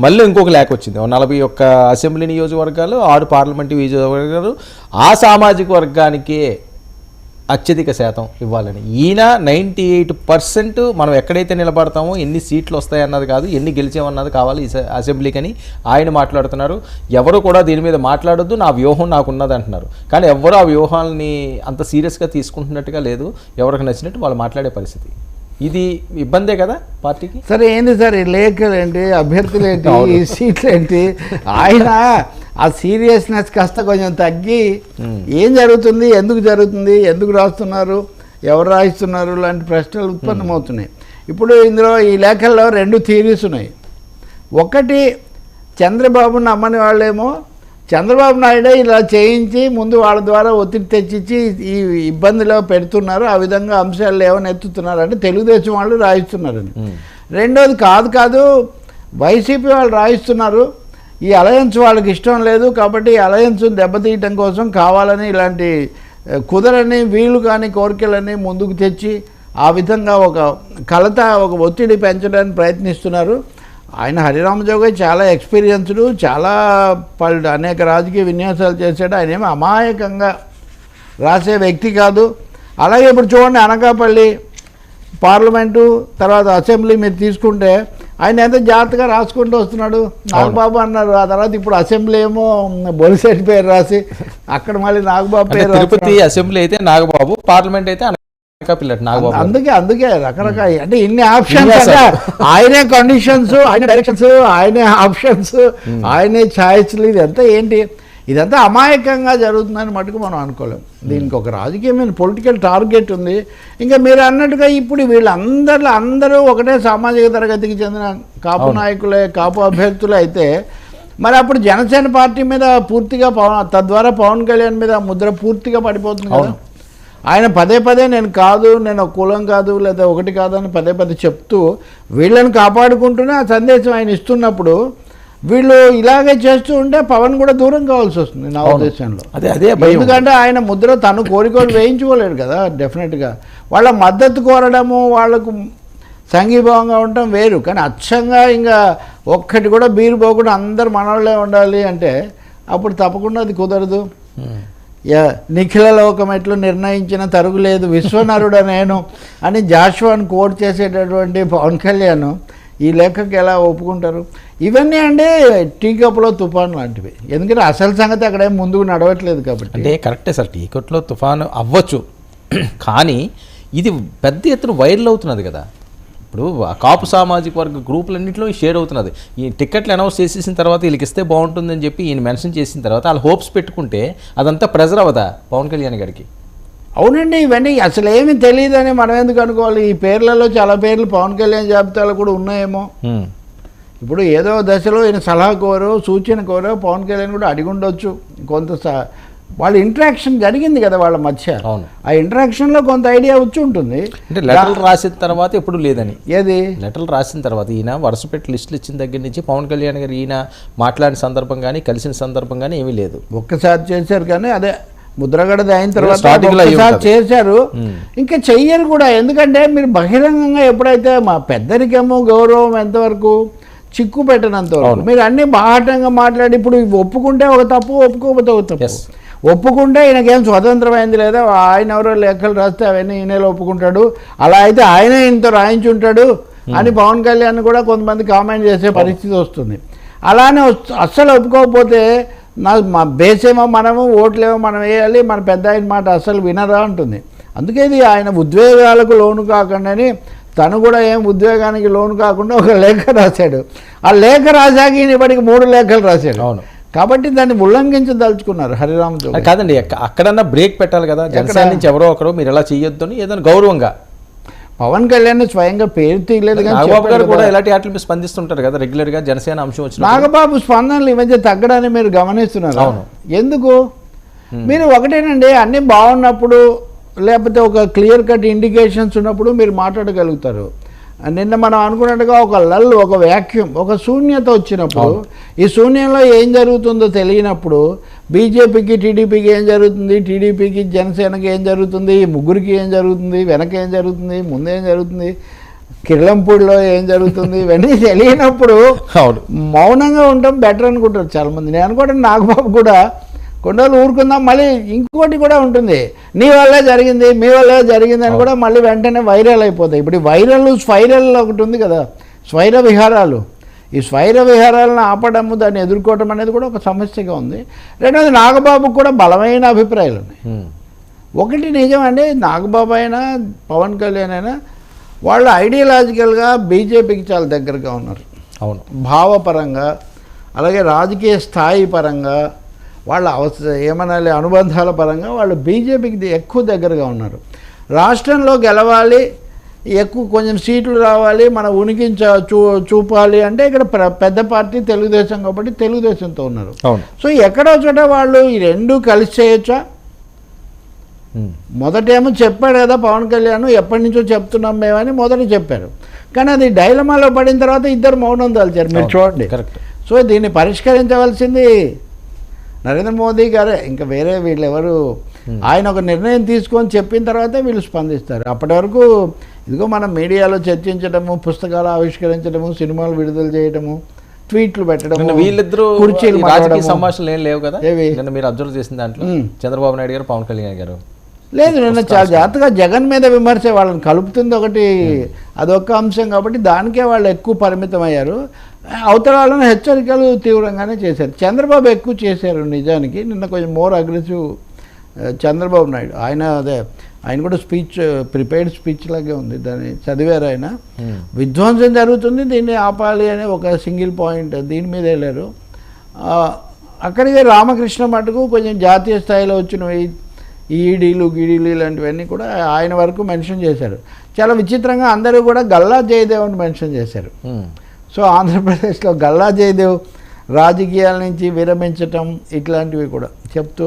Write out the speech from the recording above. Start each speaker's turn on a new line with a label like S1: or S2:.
S1: మళ్ళీ ఇంకొక లేఖ వచ్చింది. 41 అసెంబ్లీ నియోజకవర్గాలు, 6 పార్లమెంటు నియోజకవర్గాలు ఆ సామాజిక వర్గానికే అత్యధిక శాతం ఇవ్వాలని. ఈయన 98% మనం ఎక్కడైతే నిలబడతామో ఎన్ని సీట్లు వస్తాయన్నది కాదు, ఎన్ని గెలిచామన్నది కావాలి ఈ అసెంబ్లీకని ఆయన మాట్లాడుతున్నారు. ఎవరు కూడా దీని మీద మాట్లాడొద్దు, నా వ్యూహం నాకున్నది అంటున్నారు. కానీ ఎవరు ఆ వ్యూహాలని అంత సీరియస్గా తీసుకుంటున్నట్టుగా లేదు. ఎవరికి నచ్చినట్టు వాళ్ళు మాట్లాడే పరిస్థితి. ఇది ఇబ్బందే కదా పార్టీకి.
S2: సరే ఏంది సార్ ఈ లేఖలు ఏంటి, అభ్యర్థులు ఏంటి, ఈ సీట్లు ఏంటి, ఆయన ఆ సీరియస్నెస్ కాస్త కొంచెం తగ్గి ఏం జరుగుతుంది, ఎందుకు జరుగుతుంది, ఎందుకు రాస్తున్నారు, ఎవరు రాయిస్తున్నారు లాంటి ప్రశ్నలు ఉత్పన్నమవుతున్నాయి. ఇప్పుడు ఇందులో ఈ లేఖల్లో 2 థియరీస్ ఉన్నాయి. ఒకటి, చంద్రబాబుని నమ్మని వాళ్ళేమో చంద్రబాబు నాయుడే ఇలా చేయించి ముందు వాళ్ళ ద్వారా ఒత్తిడి తెచ్చిచ్చి ఈ ఇబ్బందిలో పెడుతున్నారు, ఆ విధంగా అంశాలు ఏమైనా ఎత్తుతున్నారు అంటే తెలుగుదేశం వాళ్ళు రాయిస్తున్నారని. రెండోది, కాదు వైసీపీ వాళ్ళు రాయిస్తున్నారు, ఈ అలయన్స్ వాళ్ళకి ఇష్టం లేదు కాబట్టి ఈ అలయన్స్ దెబ్బతీయటం కోసం కావాలని ఇలాంటి కుదరని వీలు కాని కోరికలని ముందుకు తెచ్చి ఆ విధంగా ఒక కలత, ఒక ఒత్తిడి పెంచడానికి ప్రయత్నిస్తున్నారు. ఆయన హరిరామజోగయ్య చాలా ఎక్స్పీరియన్స్డ్, చాలా అనేక రాజకీయ విన్యాసాలు చేశాడు. ఆయన ఏమో అమాయకంగా రాసే వ్యక్తి కాదు. అలాగే ఇప్పుడు చూడండి, అనకాపల్లి పార్లమెంటు తర్వాత అసెంబ్లీ మీరు తీసుకుంటే ఆయన ఎంత జాగ్రత్తగా రాసుకుంటూ వస్తున్నాడు. నాగబాబు అన్నారు, ఆ తర్వాత ఇప్పుడు అసెంబ్లీ ఏమో బొలిశెట్టి పేరు రాసి అక్కడ మళ్ళీ నాగబాబు పేరు.
S1: తిరుపతి అసెంబ్లీ అయితే నాగబాబు, పార్లమెంట్ అయితే
S2: అందుకే రకరకాల అంటే ఇన్ని ఆప్షన్స్, ఆయనే కండిషన్స్, ఆయన డైరెక్షన్స్, ఆయనే ఆప్షన్స్, ఆయనే ఛాయిస్లు, ఇదంతా ఏంటి, ఇదంతా అమాయకంగా జరుగుతుందని మటుకు మనం అనుకోలేం. దీనికి ఒక రాజకీయమైన పొలిటికల్ టార్గెట్ ఉంది. ఇంకా మీరు అన్నట్టుగా ఇప్పుడు అందరూ ఒకటే సామాజిక తరగతికి చెందిన కాపు నాయకులే, కాపు అభ్యర్థులే అయితే మరి అప్పుడు జనసేన పార్టీ మీద పూర్తిగా తద్వారా పవన్ కళ్యాణ్ మీద ముద్ర పూర్తిగా పడిపోతుంది కదా. ఆయన పదే నేను ఒక కులం కాదు లేదా ఒకటి కాదు అని పదే చెప్తూ వీళ్ళని కాపాడుకుంటూనే ఆ సందేశం ఆయన ఇస్తున్నప్పుడు వీళ్ళు ఇలాగే చేస్తూ ఉంటే పవన్ కూడా దూరం కావాల్సి వస్తుంది నా ఉద్దేశంలో. ఎందుకంటే ఆయన ముద్ర తను కోరికలు వేయించుకోలేడు కదా. డెఫినెట్గా వాళ్ళ మద్దతు కోరడము, వాళ్ళకు సంఘీభావంగా ఉండటం వేరు. కానీ అచ్చంగా ఇంకా ఒక్కటి కూడా బీరు పోకుండా అందరు మనవాళ్ళే ఉండాలి అంటే అప్పుడు తప్పకుండా అది కుదరదు. నిఖిల లోకం ఎట్లు నిర్ణయించిన తరుగులేదు విశ్వనరుడ నేను అని జాషువాని కోట్ చేసేటటువంటి పవన్ కళ్యాణ్ ఈ లేఖకి ఎలా ఒప్పుకుంటారు? ఇవన్నీ అంటే టీ కప్లో తుఫాను లాంటివి. ఎందుకంటే అసలు సంగతి అక్కడే ముందుకు నడవట్లేదు కాబట్టి.
S1: అంటే కరెక్టే సార్, టీ కప్లో తుఫాను అవ్వచ్చు, కానీ ఇది పెద్ద ఎత్తున వైరల్ అవుతున్నది కదా. ఇప్పుడు కాపు సామాజిక వర్గ గ్రూపులన్నింటిలో షేర్ అవుతున్నది. ఈ టికెట్లు అనౌన్స్ చేసేసిన తర్వాత వీళ్ళకి ఇస్తే బాగుంటుందని చెప్పి ఈయన మెన్షన్ చేసిన తర్వాత వాళ్ళు హోప్స్ పెట్టుకుంటే అదంతా ప్రెజర్ అవ్వదా పవన్ కళ్యాణ్ గారికి?
S2: అవునండి, ఇవన్నీ అసలు ఏమీ తెలియదని మనం ఎందుకు అనుకోవాలి? ఈ పేర్లలో చాలా పేర్లు పవన్ కళ్యాణ్ జాబితాలో కూడా ఉన్నాయేమో. ఇప్పుడు ఏదో దశలో ఈయన సలహా కోరో సూచన కోరో పవన్ కళ్యాణ్ కూడా అడిగి ఉండొచ్చు. కొంత వాళ్ళ ఇంటరాక్షన్ జరిగింది కదా వాళ్ళ మధ్య. ఆ ఇంటరాక్షన్లో కొంత ఐడియా వచ్చి ఉంటుంది.
S1: అంటే లెటర్లు రాసిన తర్వాత ఎప్పుడు లేదని.
S2: ఏది
S1: లెటర్లు రాసిన తర్వాత ఈయన వరుస పెట్టి లిస్టులు ఇచ్చిన దగ్గర నుంచి పవన్ కళ్యాణ్ గారు ఈయన మాట్లాడిన సందర్భం కానీ కలిసిన సందర్భం కానీ ఏమీ లేదు.
S2: ఒక్కసారి చేశారు కానీ అదే ముద్రగడది అయిన తర్వాత చేశారు, ఇంకా చెయ్యరు కూడా. ఎందుకంటే మీరు బహిరంగంగా ఎప్పుడైతే మా పెద్దరికేమో గౌరవం ఎంతవరకు చిక్కు పెట్టనంత వరకు మీరు అన్ని బాహటంగా మాట్లాడి ఇప్పుడు ఒప్పుకుంటే ఒక తప్పు, ఒప్పుకోకపోతే ఒక తప్పు. ఒప్పుకుంటే ఈయనకేం స్వతంత్రమైంది లేదా, ఆయన ఎవరో లేఖలు రాస్తే అవన్నీ ఈయనలో ఒప్పుకుంటాడు, అలా అయితే ఆయనే ఇంత రాయించుంటాడు అని పవన్ కళ్యాణ్ కూడా కొంతమంది కామెంట్ చేసే పరిస్థితి వస్తుంది. అలానే అస్సలు ఒప్పుకోకపోతే మా బేసేమో మనము, ఓట్లేమో మనం వేయాలి, మన పెద్ద ఆయన మాట అస్సలు వినరా ఉంటుంది. అందుకే ఇది ఆయన ఉద్వేగాలకు లోను కాకుండాని తను కూడా ఏం ఉద్వేగానికి లోను కాకుండా ఒక లేఖ రాశాడు. ఆ లేఖ రాశాక ఈయన ఇప్పటికి 3 లేఖలు రాశాడు. అవును, కాబట్టి దాన్ని ఉల్లంఘించదలుచుకున్నారు హరిరామజోగయ్య.
S1: కాదండి, అక్కడన్నా బ్రేక్ పెట్టాలి కదా. జనసేన నుంచి ఎవరో ఒకరు మీరు ఎలా చేయొద్దు అని ఏదైనా గౌరవంగా
S2: పవన్ కళ్యాణ్ స్వయంగా పేరు తీయలేదు.
S1: నాగబాబు గారు కూడా ఇలాంటి వాటిని స్పందిస్తుంటారు కదా రెగ్యులర్ గా. జనసేన అంశం వచ్చిన
S2: నాగబాబు స్పందనలు ఈ మధ్య తగ్గడాన్ని మీరు గమనిస్తున్నారు. అవును, ఎందుకు? మీరు ఒకటేనండి, అన్నీ బాగున్నప్పుడు లేకపోతే ఒక క్లియర్ కట్ ఇండికేషన్స్ ఉన్నప్పుడు మీరు మాట్లాడగలుగుతారు. నిన్న మనం అనుకున్నట్టుగా ఒక లల్, ఒక వ్యాక్యూమ్, ఒక శూన్యత వచ్చినప్పుడు ఈ శూన్యంలో ఏం జరుగుతుందో తెలియనప్పుడు బీజేపీకి టీడీపీకి ఏం జరుగుతుంది, టీడీపీకి జనసేనకి ఏం జరుగుతుంది, ఈ ముగ్గురికి ఏం జరుగుతుంది, వెనక ఏం జరుగుతుంది, ముందేం జరుగుతుంది, కిర్లంపూడిలో ఏం జరుగుతుంది ఇవన్నీ తెలియనప్పుడు
S1: అవును
S2: మౌనంగా ఉండటం బెటర్ అనుకుంటారు చాలామంది. నేను అనుకోవడం నాగబాబు కూడా కొన్ని రోజులు ఊరుకుందాం, మళ్ళీ ఇంకోటి కూడా ఉంటుంది, నీ వల్లే జరిగింది మీ వల్లే జరిగింది అని కూడా మళ్ళీ వెంటనే వైరల్ అయిపోతాయి. ఇప్పుడు వైరల్ స్పైరల్ ఒకటి ఉంది కదా, స్వైర విహారాలు. ఈ స్వైర విహారాలను ఆపడము, దాన్ని ఎదుర్కోవడం అనేది కూడా ఒక సమస్యగా ఉంది. రెండోది నాగబాబుకు కూడా బలమైన అభిప్రాయాలు ఉన్నాయి. ఒకటి నిజమండి, నాగబాబు అయినా పవన్ కళ్యాణ్ అయినా వాళ్ళు ఐడియాలజికల్గా బీజేపీకి చాలా దగ్గరగా ఉన్నారు.
S1: అవును,
S2: భావపరంగా అలాగే రాజకీయ స్థాయి పరంగా వాళ్ళ ఏమనాలి అనుబంధాల పరంగా వాళ్ళు బీజేపీకి ఎక్కువ దగ్గరగా ఉన్నారు. రాష్ట్రంలో గెలవాలి, ఎక్కువ కొంచెం సీట్లు రావాలి, మన ఉనికిని చూపాలి అంటే ఇక్కడ పెద్ద పార్టీ తెలుగుదేశం కాబట్టి తెలుగుదేశంతో ఉన్నారు. సో ఎక్కడో చోట వాళ్ళు ఈ రెండు కలిసి చేయొచ్చా? మొదటేమో చెప్పాడు కదా పవన్ కళ్యాణ్, ఎప్పటి నుంచో చెప్తున్నాం మేమని మొదట చెప్పారు. కానీ అది డైలమాలో పడిన తర్వాత ఇద్దరు మౌనం దాల్చారు. మీరు చూడండి. సో దీన్ని పరిష్కరించవలసింది నరేంద్ర మోదీ గారే, ఇంకా వేరే వీళ్ళు ఎవరు. ఆయన ఒక నిర్ణయం తీసుకొని చెప్పిన తర్వాతే వీళ్ళు స్పందిస్తారు. అప్పటి వరకు ఇదిగో మనం మీడియాలో చర్చించడము, పుస్తకాలు ఆవిష్కరించడము, సినిమాలు విడుదల చేయడము, ట్వీట్లు పెట్టడం,
S1: వీళ్ళిద్దరూ
S2: కుర్చీలు
S1: రాజకీయ సంభాషణలు ఏం లేవు కదా మీరు అబ్జర్వ్ చేసిన దాంట్లో. చంద్రబాబు నాయుడు గారు, పవన్ కళ్యాణ్ గారు
S2: లేదు, నిన్న చాలా జాగ్రత్తగా జగన్ మీద విమర్శ వాళ్ళని కలుపుతుంది ఒకటి, అదొక అంశం కాబట్టి దానికే వాళ్ళు ఎక్కువ పరిమితం అయ్యారు. అవతల వాళ్ళని హెచ్చరికలు తీవ్రంగానే చేశారు. చంద్రబాబు ఎక్కువ చేశారు నిజానికి. నిన్న కొంచెం మోర్ అగ్రెసివ్ చంద్రబాబు నాయుడు. ఆయన కూడా స్పీచ్ ప్రిపేర్డ్ స్పీచ్ లాగే ఉంది, దాన్ని చదివారు ఆయన. విధ్వంసం జరుగుతుంది, దీన్ని ఆపాలి అనే ఒక సింగిల్ పాయింట్ దీని మీద వెళ్ళారు. అక్కడికే రామకృష్ణ మటుకు కొంచెం జాతీయ స్థాయిలో వచ్చినవి ఈడీలు గిడీలు ఇలాంటివన్నీ కూడా ఆయన వరకు మెన్షన్ చేశారు. చాలా విచిత్రంగా అందరూ కూడా గల్లా జయదేవ్ అని మెన్షన్ చేశారు. సో ఆంధ్రప్రదేశ్లో గల్లా జయదేవ్ రాజకీయాల నుంచి విరమించటం ఇట్లాంటివి కూడా చెప్తూ